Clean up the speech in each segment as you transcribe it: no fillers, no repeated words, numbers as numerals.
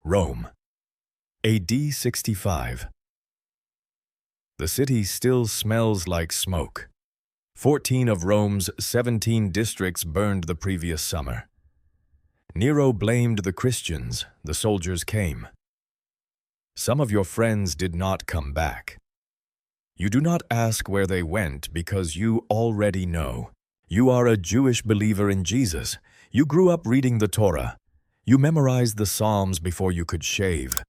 Rome. AD 65. The city still smells like smoke. 14 of Rome's 17 districts burned the previous summer. Nero blamed the Christians. The soldiers came. Some of your friends did not come back. You do not ask where they went because you already know. You are a Jewish believer in Jesus. You grew up reading the Torah. You memorized the Psalms before you could shave.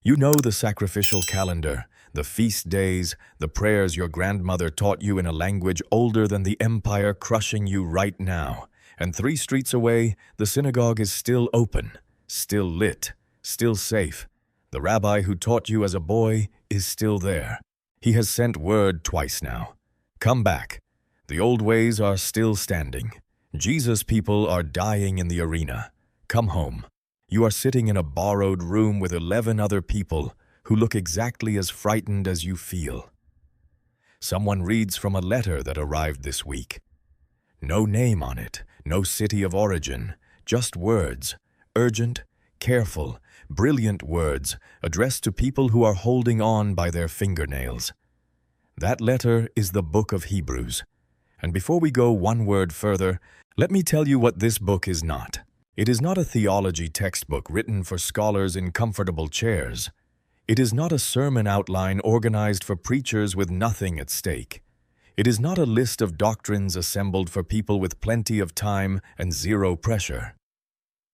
You know the sacrificial calendar, the feast days, the prayers your grandmother taught you in a language older than the empire crushing you right now. And 3 streets away, the synagogue is still open, still lit, still safe. The rabbi who taught you as a boy is still there. He has sent word twice now. Come back. The old ways are still standing. Jesus' people are dying in the arena. Come home. You are sitting in a borrowed room with 11 other people who look exactly as frightened as you feel. Someone reads from a letter that arrived this week. No name on it, no city of origin, just words, urgent, careful, brilliant words addressed to people who are holding on by their fingernails. That letter is the book of Hebrews. And before we go one word further, let me tell you what this book is not. It is not a theology textbook written for scholars in comfortable chairs. It is not a sermon outline organized for preachers with nothing at stake. It is not a list of doctrines assembled for people with plenty of time and zero pressure.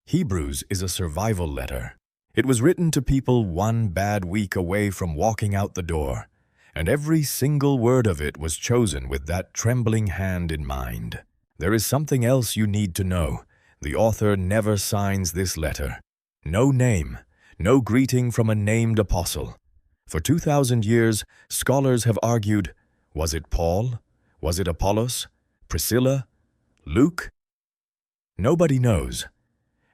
Hebrews is a survival letter. It was written to people one bad week away from walking out the door, and every single word of it was chosen with that trembling hand in mind. There is something else you need to know. The author never signs this letter. No name, no greeting from a named apostle. For 2,000 years, scholars have argued, was it Paul? Was it Apollos? Priscilla? Luke? Nobody knows.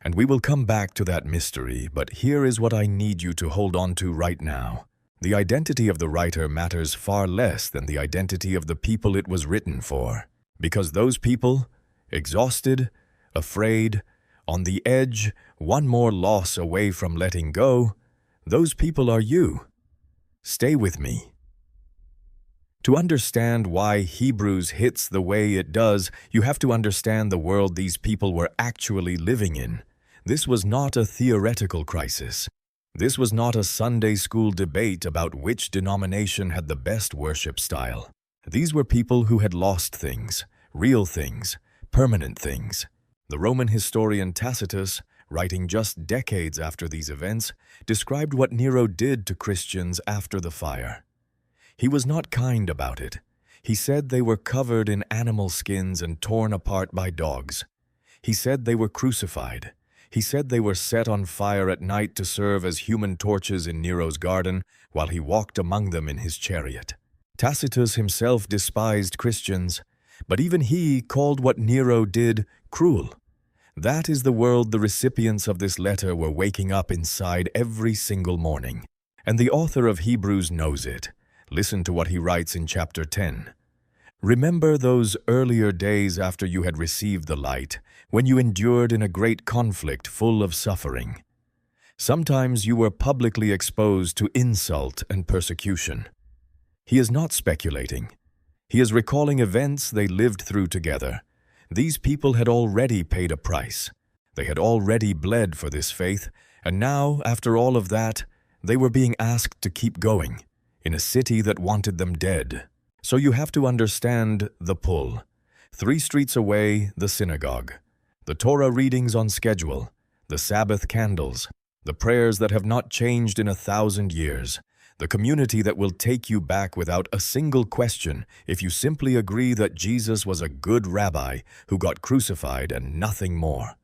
And we will come back to that mystery, but here is what I need you to hold on to right now. The identity of the writer matters far less than the identity of the people it was written for. Because those people, exhausted, afraid, on the edge, one more loss away from letting go, those people are you. Stay with me. To understand why Hebrews hits the way it does, you have to understand the world these people were actually living in. This was not a theoretical crisis. This was not a Sunday school debate about which denomination had the best worship style. These were people who had lost things, real things, permanent things. The Roman historian Tacitus, writing just decades after these events, described what Nero did to Christians after the fire. He was not kind about it. He said they were covered in animal skins and torn apart by dogs. He said they were crucified. He said they were set on fire at night to serve as human torches in Nero's garden while he walked among them in his chariot. Tacitus himself despised Christians, but even he called what Nero did cruel. That is the world the recipients of this letter were waking up inside every single morning. And the author of Hebrews knows it. Listen to what he writes in chapter 10. Remember those earlier days after you had received the light, when you endured in a great conflict full of suffering. Sometimes you were publicly exposed to insult and persecution. He is not speculating. He is recalling events they lived through together. These people had already paid a price. They had already bled for this faith, and now, after all of that, they were being asked to keep going, in a city that wanted them dead. So you have to understand the pull. 3 streets away, the synagogue. The Torah readings on schedule. The Sabbath candles. The prayers that have not changed in 1,000 years. The community that will take you back without a single question if you simply agree that Jesus was a good rabbi who got crucified and nothing more.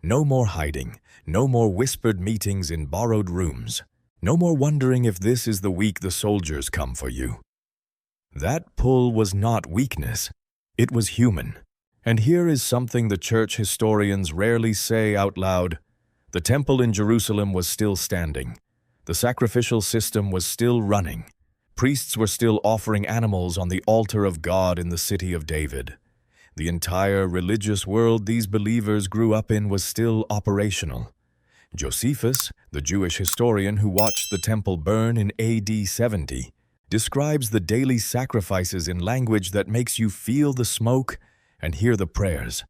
No more hiding. No more whispered meetings in borrowed rooms. No more wondering if this is the week the soldiers come for you. That pull was not weakness. It was human. And here is something the church historians rarely say out loud. The temple in Jerusalem was still standing. The sacrificial system was still running. Priests were still offering animals on the altar of God in the city of David. The entire religious world these believers grew up in was still operational. Josephus, the Jewish historian who watched the temple burn in AD 70, describes the daily sacrifices in language that makes you feel the smoke and hear the prayers.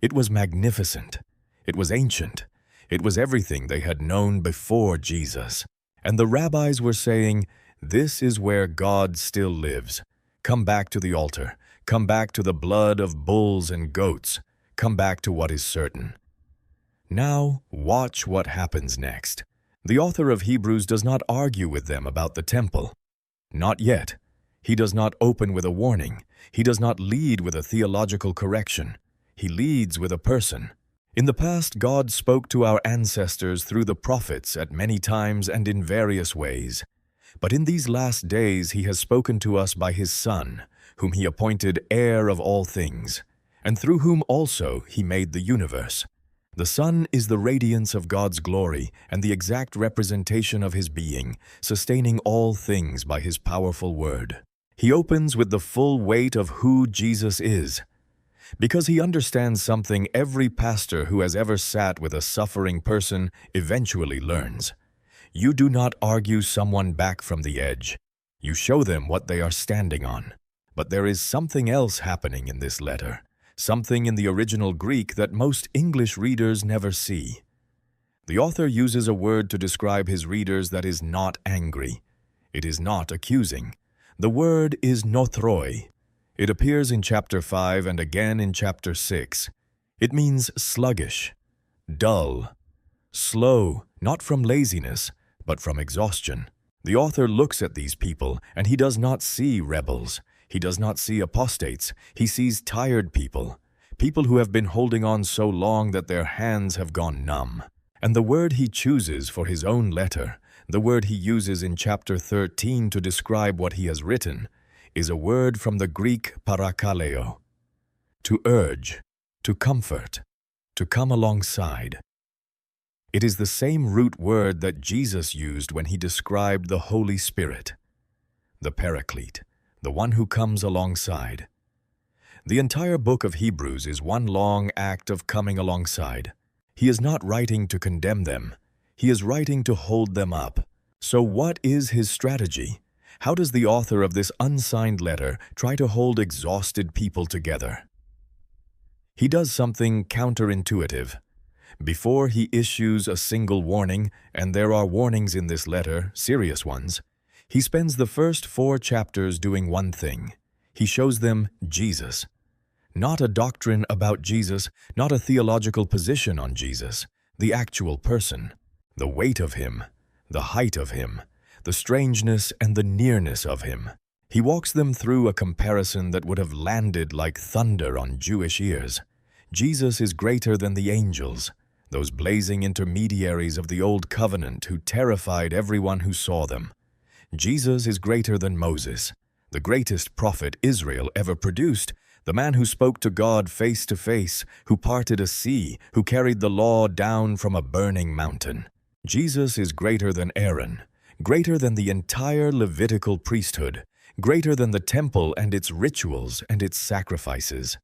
It was magnificent. It was ancient. It was everything they had known before Jesus. And the rabbis were saying, "This is where God still lives. Come back to the altar. Come back to the blood of bulls and goats. Come back to what is certain." Now, watch what happens next. The author of Hebrews does not argue with them about the temple. Not yet. He does not open with a warning. He does not lead with a theological correction. He leads with a person. In the past, God spoke to our ancestors through the prophets at many times and in various ways. But in these last days, He has spoken to us by His Son, whom He appointed heir of all things, and through whom also He made the universe. The Son is the radiance of God's glory and the exact representation of His being, sustaining all things by His powerful word. He opens with the full weight of who Jesus is. Because He understands something every pastor who has ever sat with a suffering person eventually learns. You do not argue someone back from the edge. You show them what they are standing on. But there is something else happening in this letter. Something in the original Greek that most English readers never see. The author uses a word to describe his readers that is not angry. It is not accusing. The word is nothroi. It appears in chapter 5 and again in chapter 6. It means sluggish, dull, slow, not from laziness, but from exhaustion. The author looks at these people and he does not see rebels. He does not see apostates. He sees tired people, people who have been holding on so long that their hands have gone numb. And the word he chooses for his own letter, the word he uses in chapter 13 to describe what he has written, is a word from the Greek parakaleo, to urge, to comfort, to come alongside. It is the same root word that Jesus used when he described the Holy Spirit, the Paraclete, the one who comes alongside. The entire book of Hebrews is one long act of coming alongside. He is not writing to condemn them. He is writing to hold them up. So what is his strategy? How does the author of this unsigned letter try to hold exhausted people together? He does something counterintuitive. Before he issues a single warning, and there are warnings in this letter, serious ones, he spends the first 4 chapters doing one thing. He shows them Jesus. Not a doctrine about Jesus, not a theological position on Jesus, the actual person, the weight of him, the height of him, the strangeness and the nearness of him. He walks them through a comparison that would have landed like thunder on Jewish ears. Jesus is greater than the angels, those blazing intermediaries of the Old Covenant who terrified everyone who saw them. Jesus is greater than Moses, the greatest prophet Israel ever produced, the man who spoke to God face to face, who parted a sea, who carried the law down from a burning mountain. Jesus is greater than Aaron, greater than the entire Levitical priesthood, greater than the temple and its rituals and its sacrifices.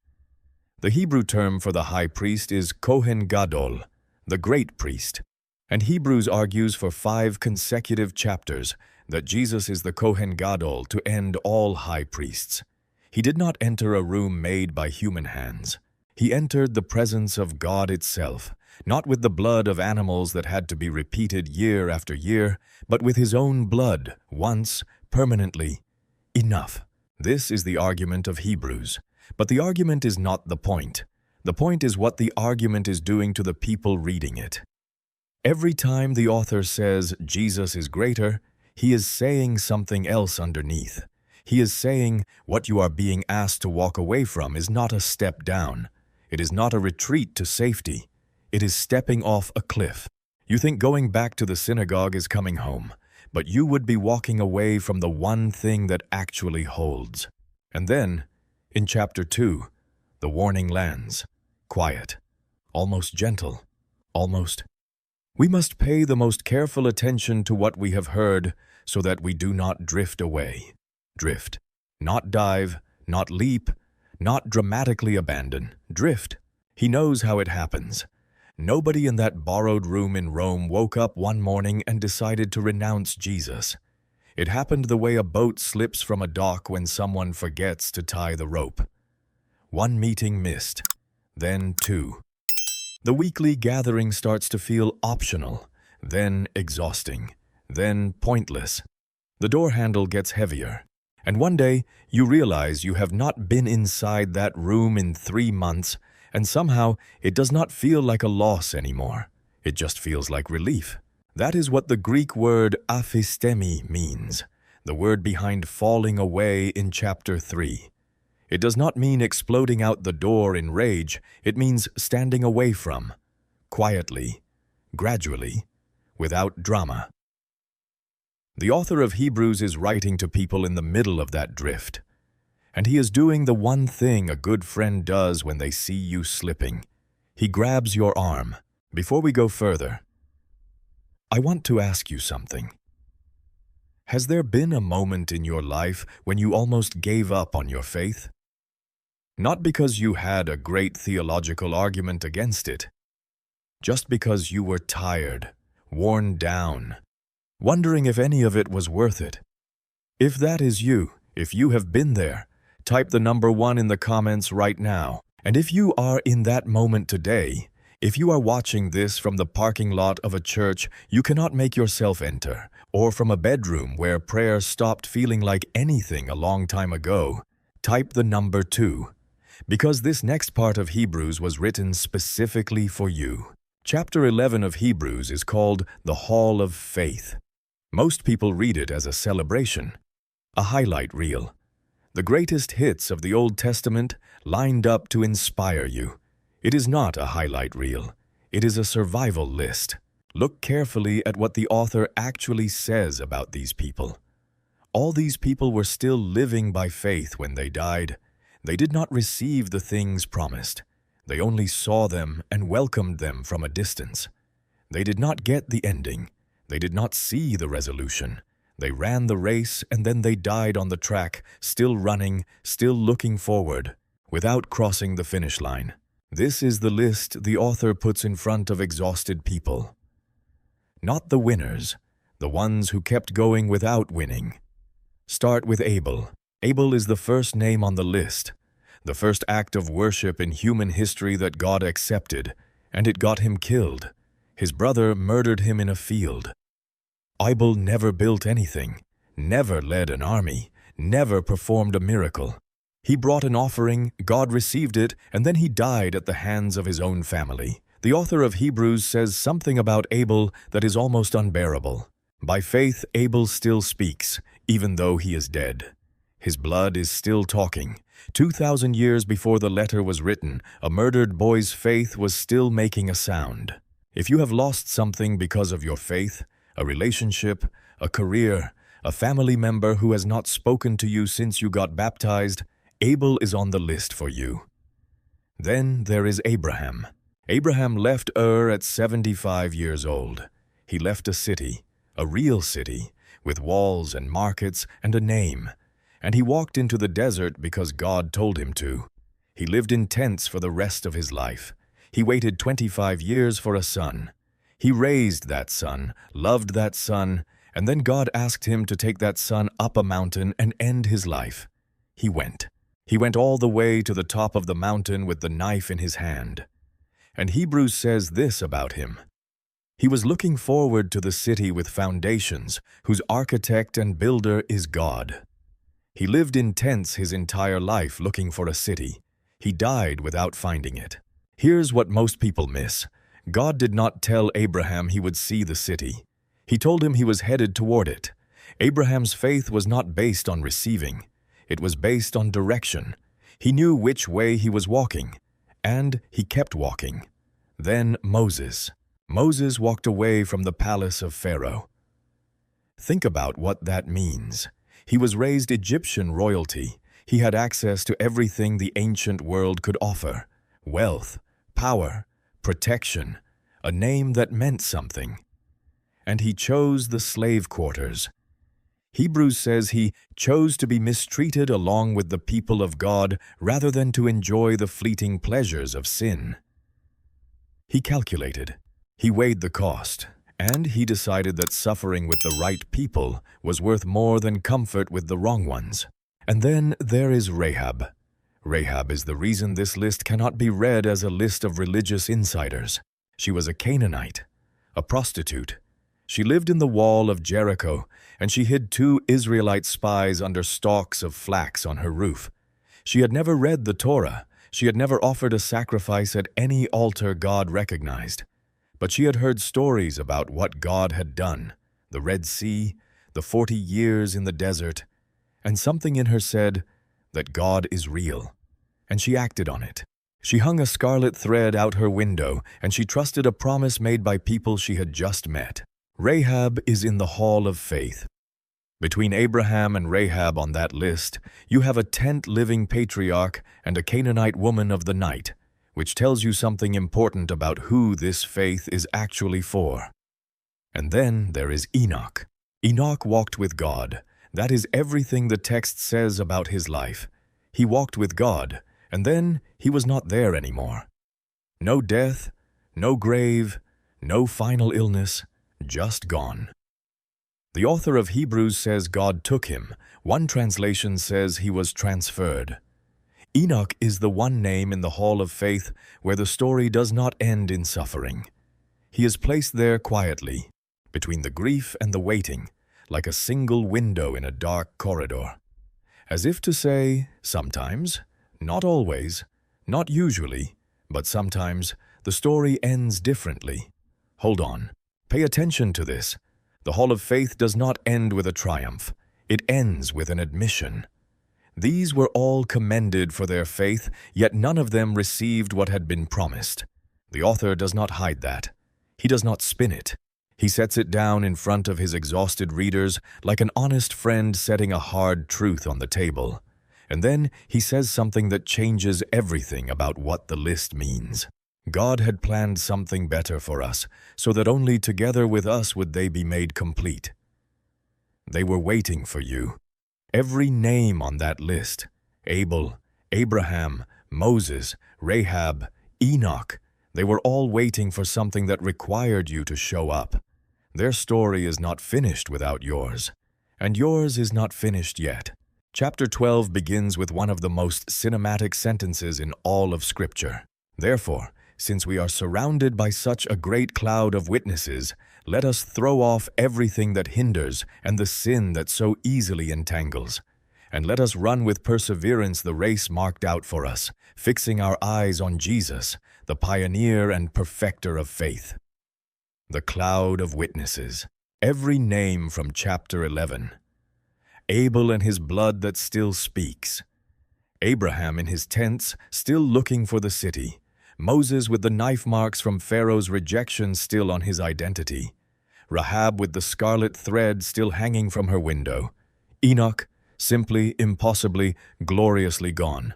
The Hebrew term for the high priest is Kohen Gadol, the great priest, and Hebrews argues for 5 consecutive chapters that Jesus is the Kohen Gadol to end all high priests. He did not enter a room made by human hands. He entered the presence of God itself, not with the blood of animals that had to be repeated year after year, but with his own blood, once, permanently. Enough. This is the argument of Hebrews. But the argument is not the point. The point is what the argument is doing to the people reading it. Every time the author says Jesus is greater, he is saying something else underneath. He is saying what you are being asked to walk away from is not a step down. It is not a retreat to safety. It is stepping off a cliff. You think going back to the synagogue is coming home, but you would be walking away from the one thing that actually holds. And then, in chapter 2, the warning lands. Quiet, almost gentle, almost. We must pay the most careful attention to what we have heard so that we do not drift away. Drift. Not dive, not leap, not dramatically abandon. Drift. He knows how it happens. Nobody in that borrowed room in Rome woke up one morning and decided to renounce Jesus. It happened the way a boat slips from a dock when someone forgets to tie the rope. One meeting missed, then two. The weekly gathering starts to feel optional, then exhausting, then pointless. The door handle gets heavier, and one day you realize you have not been inside that room in 3 months, and somehow it does not feel like a loss anymore. It just feels like relief. That is what the Greek word aphistemi means, the word behind falling away in chapter 3. It does not mean exploding out the door in rage. It means standing away from, quietly, gradually, without drama. The author of Hebrews is writing to people in the middle of that drift, and he is doing the one thing a good friend does when they see you slipping. He grabs your arm. Before we go further, I want to ask you something. Has there been a moment in your life when you almost gave up on your faith? Not because you had a great theological argument against it, just because you were tired, worn down, wondering if any of it was worth it. If that is you, if you have been there, type the number 1 in the comments right now. And if you are in that moment today, if you are watching this from the parking lot of a church you cannot make yourself enter, or from a bedroom where prayer stopped feeling like anything a long time ago, type the number 2. Because this next part of Hebrews was written specifically for you. Chapter 11 of Hebrews is called the Hall of Faith. Most people read it as a celebration, a highlight reel. The greatest hits of the Old Testament lined up to inspire you. It is not a highlight reel. It is a survival list. Look carefully at what the author actually says about these people. All these people were still living by faith when they died. They did not receive the things promised. They only saw them and welcomed them from a distance. They did not get the ending. They did not see the resolution. They ran the race and then they died on the track, still running, still looking forward, without crossing the finish line. This is the list the author puts in front of exhausted people. Not the winners, the ones who kept going without winning. Start with Abel. Abel is the first name on the list, the first act of worship in human history that God accepted, and it got him killed. His brother murdered him in a field. Abel never built anything, never led an army, never performed a miracle. He brought an offering, God received it, and then he died at the hands of his own family. The author of Hebrews says something about Abel that is almost unbearable. By faith, Abel still speaks, even though he is dead. His blood is still talking. 2,000 years before the letter was written, a murdered boy's faith was still making a sound. If you have lost something because of your faith, a relationship, a career, a family member who has not spoken to you since you got baptized, Abel is on the list for you. Then there is Abraham. Abraham left Ur at 75 years old. He left a city, a real city, with walls and markets and a name. And he walked into the desert because God told him to. He lived in tents for the rest of his life. He waited 25 years for a son. He raised that son, loved that son, and then God asked him to take that son up a mountain and end his life. He went. He went all the way to the top of the mountain with the knife in his hand. And Hebrews says this about him. He was looking forward to the city with foundations, whose architect and builder is God. He lived in tents his entire life looking for a city. He died without finding it. Here's what most people miss. God did not tell Abraham he would see the city. He told him he was headed toward it. Abraham's faith was not based on receiving. It was based on direction. He knew which way he was walking, and he kept walking. Then Moses. Moses walked away from the palace of Pharaoh. Think about what that means. He was raised Egyptian royalty. He had access to everything the ancient world could offer: wealth, power, protection, a name that meant something. And he chose the slave quarters. Hebrews says he chose to be mistreated along with the people of God rather than to enjoy the fleeting pleasures of sin. He calculated. He weighed the cost, and he decided that suffering with the right people was worth more than comfort with the wrong ones. And then there is Rahab. Rahab is the reason this list cannot be read as a list of religious insiders. She was a Canaanite, a prostitute. She lived in the wall of Jericho, and she hid 2 Israelite spies under stalks of flax on her roof. She had never read the Torah. She had never offered a sacrifice at any altar God recognized. But she had heard stories about what God had done, the Red Sea, the 40 years in the desert, and something in her said that God is real, and she acted on it. She hung a scarlet thread out her window, and she trusted a promise made by people she had just met. Rahab is in the hall of faith. Between Abraham and Rahab on that list, you have a tent-living patriarch and a Canaanite woman of the night, which tells you something important about who this faith is actually for. And then there is Enoch. Enoch walked with God. That is everything the text says about his life. He walked with God, and then he was not there anymore. No death, no grave, no final illness, just gone. The author of Hebrews says God took him. One translation says he was transferred. Enoch is the one name in the Hall of Faith where the story does not end in suffering. He is placed there quietly, between the grief and the waiting, like a single window in a dark corridor. As if to say, sometimes, not always, not usually, but sometimes, the story ends differently. Hold on. Pay attention to this. The Hall of Faith does not end with a triumph. It ends with an admission. These were all commended for their faith, yet none of them received what had been promised. The author does not hide that. He does not spin it. He sets it down in front of his exhausted readers like an honest friend setting a hard truth on the table. And then he says something that changes everything about what the list means. God had planned something better for us, so that only together with us would they be made complete. They were waiting for you. Every name on that list, Abel, Abraham, Moses, Rahab, Enoch, they were all waiting for something that required you to show up. Their story is not finished without yours, and yours is not finished yet. Chapter 12 begins with one of the most cinematic sentences in all of Scripture. Therefore, since we are surrounded by such a great cloud of witnesses, let us throw off everything that hinders and the sin that so easily entangles. And let us run with perseverance the race marked out for us, fixing our eyes on Jesus, the pioneer and perfecter of faith. The cloud of witnesses. Every name from chapter 11. Abel and his blood that still speaks. Abraham in his tents, still looking for the city. Moses with the knife marks from Pharaoh's rejection still on his identity. Rahab with the scarlet thread still hanging from her window. Enoch, simply, impossibly, gloriously gone.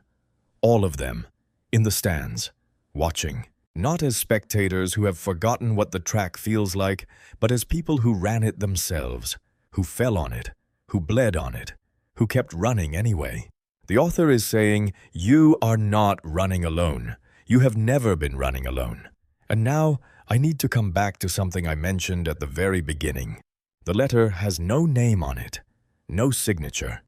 All of them, in the stands, watching, not as spectators who have forgotten what the track feels like, but as people who ran it themselves, who fell on it, who bled on it, who kept running anyway. The author is saying, you are not running alone. You have never been running alone. And now, I need to come back to something I mentioned at the very beginning. The letter has no name on it, no signature.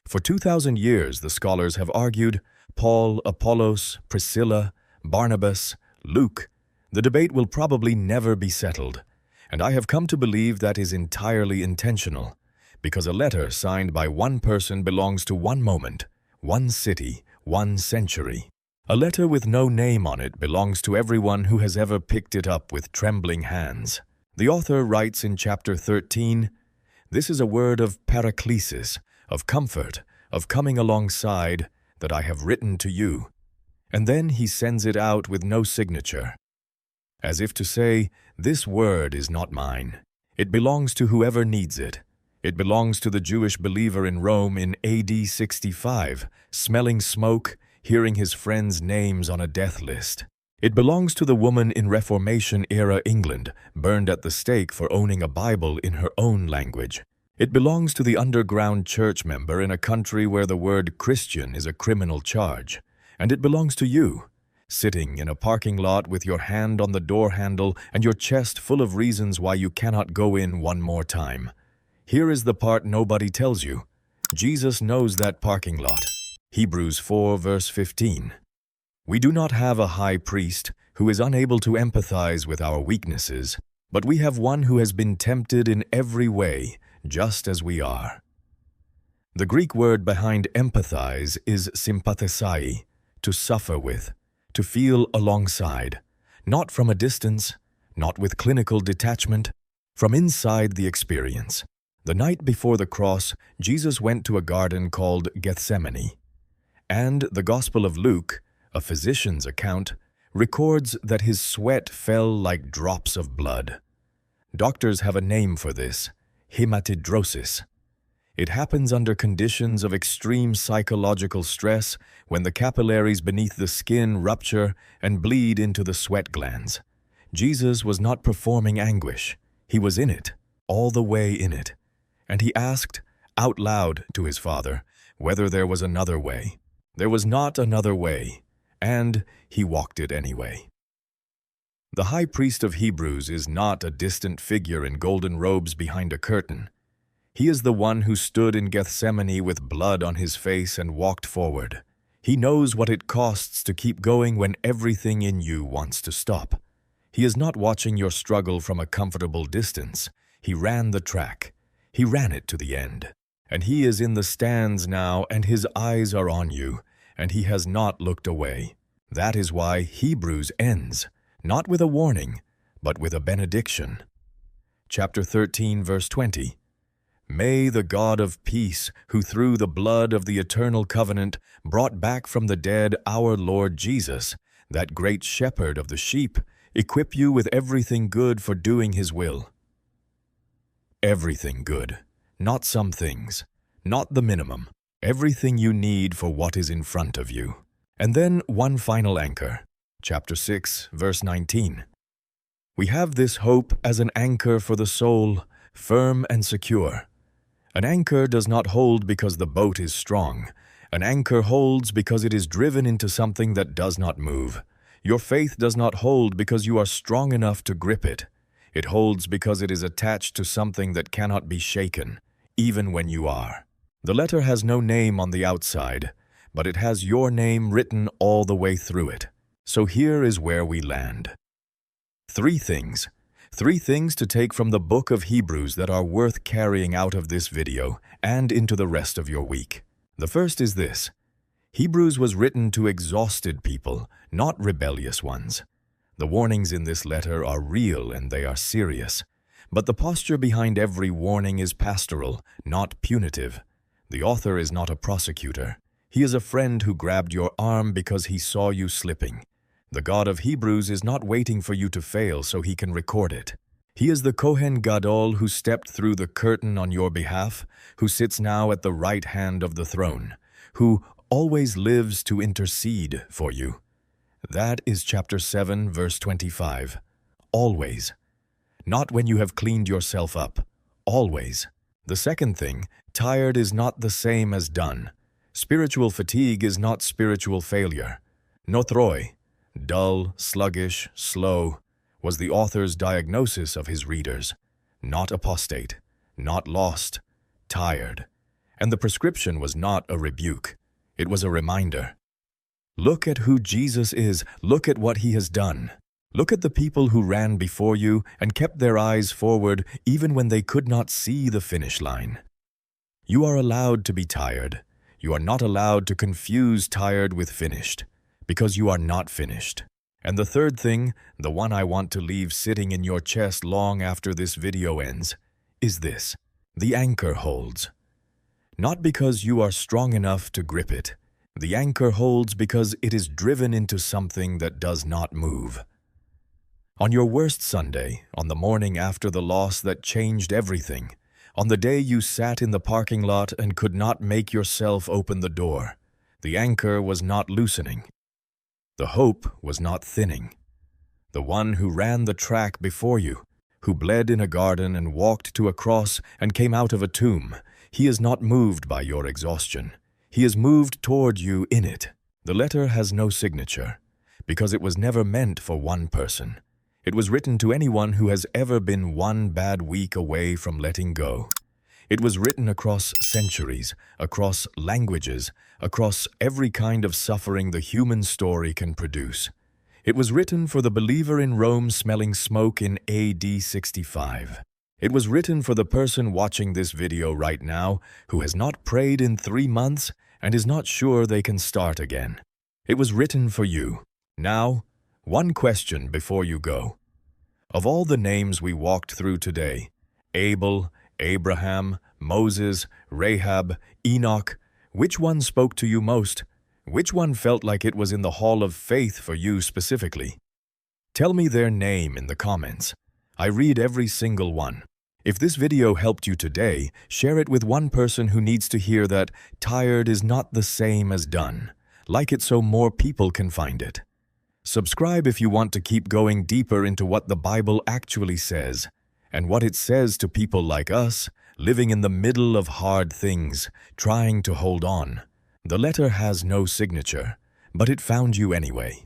For 2,000 years, the scholars have argued, Paul, Apollos, Priscilla, Barnabas, Luke. The debate will probably never be settled, and I have come to believe that is entirely intentional, because a letter signed by one person belongs to one moment, one city, one century. A letter with no name on it belongs to everyone who has ever picked it up with trembling hands. The author writes in chapter 13, "This is a word of paraklesis, of comfort, of coming alongside, that I have written to you." And then he sends it out with no signature, as if to say, this word is not mine. It belongs to whoever needs it. It belongs to the Jewish believer in Rome in AD 65, smelling smoke, hearing his friends' names on a death list. It belongs to the woman in Reformation-era England, burned at the stake for owning a Bible in her own language. It belongs to the underground church member in a country where the word Christian is a criminal charge. And it belongs to you, sitting in a parking lot with your hand on the door handle and your chest full of reasons why you cannot go in one more time. Here is the part nobody tells you. Jesus knows that parking lot. Hebrews 4 verse 15. We do not have a high priest who is unable to empathize with our weaknesses, but we have one who has been tempted in every way, just as we are. The Greek word behind empathize is sympathesai, to suffer with, to feel alongside, not from a distance, not with clinical detachment, from inside the experience. The night before the cross, Jesus went to a garden called Gethsemane, and the Gospel of Luke, a physician's account, records that his sweat fell like drops of blood. Doctors have a name for this, hematidrosis. It happens under conditions of extreme psychological stress when the capillaries beneath the skin rupture and bleed into the sweat glands. Jesus was not performing anguish. He was in it, all the way in it. And he asked, out loud to his Father, whether there was another way. There was not another way, and he walked it anyway. The high priest of Hebrews is not a distant figure in golden robes behind a curtain. He is the one who stood in Gethsemane with blood on his face and walked forward. He knows what it costs to keep going when everything in you wants to stop. He is not watching your struggle from a comfortable distance. He ran the track. He ran it to the end. And he is in the stands now, and his eyes are on you, and he has not looked away. That is why Hebrews ends, not with a warning, but with a benediction. Chapter 13, verse 20. May the God of peace, who through the blood of the eternal covenant brought back from the dead our Lord Jesus, that great shepherd of the sheep, equip you with everything good for doing his will. Everything good, not some things, not the minimum, everything you need for what is in front of you. And then one final anchor, chapter 6, verse 19. We have this hope as an anchor for the soul, firm and secure. An anchor does not hold because the boat is strong. An anchor holds because it is driven into something that does not move. Your faith does not hold because you are strong enough to grip it. It holds because it is attached to something that cannot be shaken, even when you are. The letter has no name on the outside, but it has your name written all the way through it. So here is where we land. Three things to take from the book of Hebrews that are worth carrying out of this video and into the rest of your week. The first is this. Hebrews was written to exhausted people, not rebellious ones. The warnings in this letter are real and they are serious. But the posture behind every warning is pastoral, not punitive. The author is not a prosecutor. He is a friend who grabbed your arm because he saw you slipping. The God of Hebrews is not waiting for you to fail so he can record it. He is the Kohen Gadol who stepped through the curtain on your behalf, who sits now at the right hand of the throne, who always lives to intercede for you. That is chapter 7, verse 25. Always. Not when you have cleaned yourself up. Always. The second thing, tired is not the same as done. Spiritual fatigue is not spiritual failure. Nothroi, dull, sluggish, slow, was the author's diagnosis of his readers. Not apostate, not lost, tired. And the prescription was not a rebuke. It was a reminder. Look at who Jesus is. Look at what he has done. Look at the people who ran before you and kept their eyes forward even when they could not see the finish line. You are allowed to be tired. You are not allowed to confuse tired with finished, because you are not finished. And the third thing, the one I want to leave sitting in your chest long after this video ends, is this. The anchor holds. Not because you are strong enough to grip it. The anchor holds because it is driven into something that does not move. On your worst Sunday, on the morning after the loss that changed everything, on the day you sat in the parking lot and could not make yourself open the door, the anchor was not loosening. The hope was not thinning. The one who ran the track before you, who bled in a garden and walked to a cross and came out of a tomb, he is not moved by your exhaustion. He is moved toward you in it. The letter has no signature, because it was never meant for one person. It was written to anyone who has ever been one bad week away from letting go. It was written across centuries, across languages, across every kind of suffering the human story can produce. It was written for the believer in Rome smelling smoke in AD 65. It was written for the person watching this video right now who has not prayed in 3 months and is not sure they can start again. It was written for you. Now, one question before you go. Of all the names we walked through today, Abel, Abraham, Moses, Rahab, Enoch, which one spoke to you most? Which one felt like it was in the hall of faith for you specifically? Tell me their name in the comments. I read every single one. If this video helped you today, share it with one person who needs to hear that tired is not the same as done. Like it so more people can find it. Subscribe if you want to keep going deeper into what the Bible actually says, and what it says to people like us, living in the middle of hard things, trying to hold on. The letter has no signature, but it found you anyway.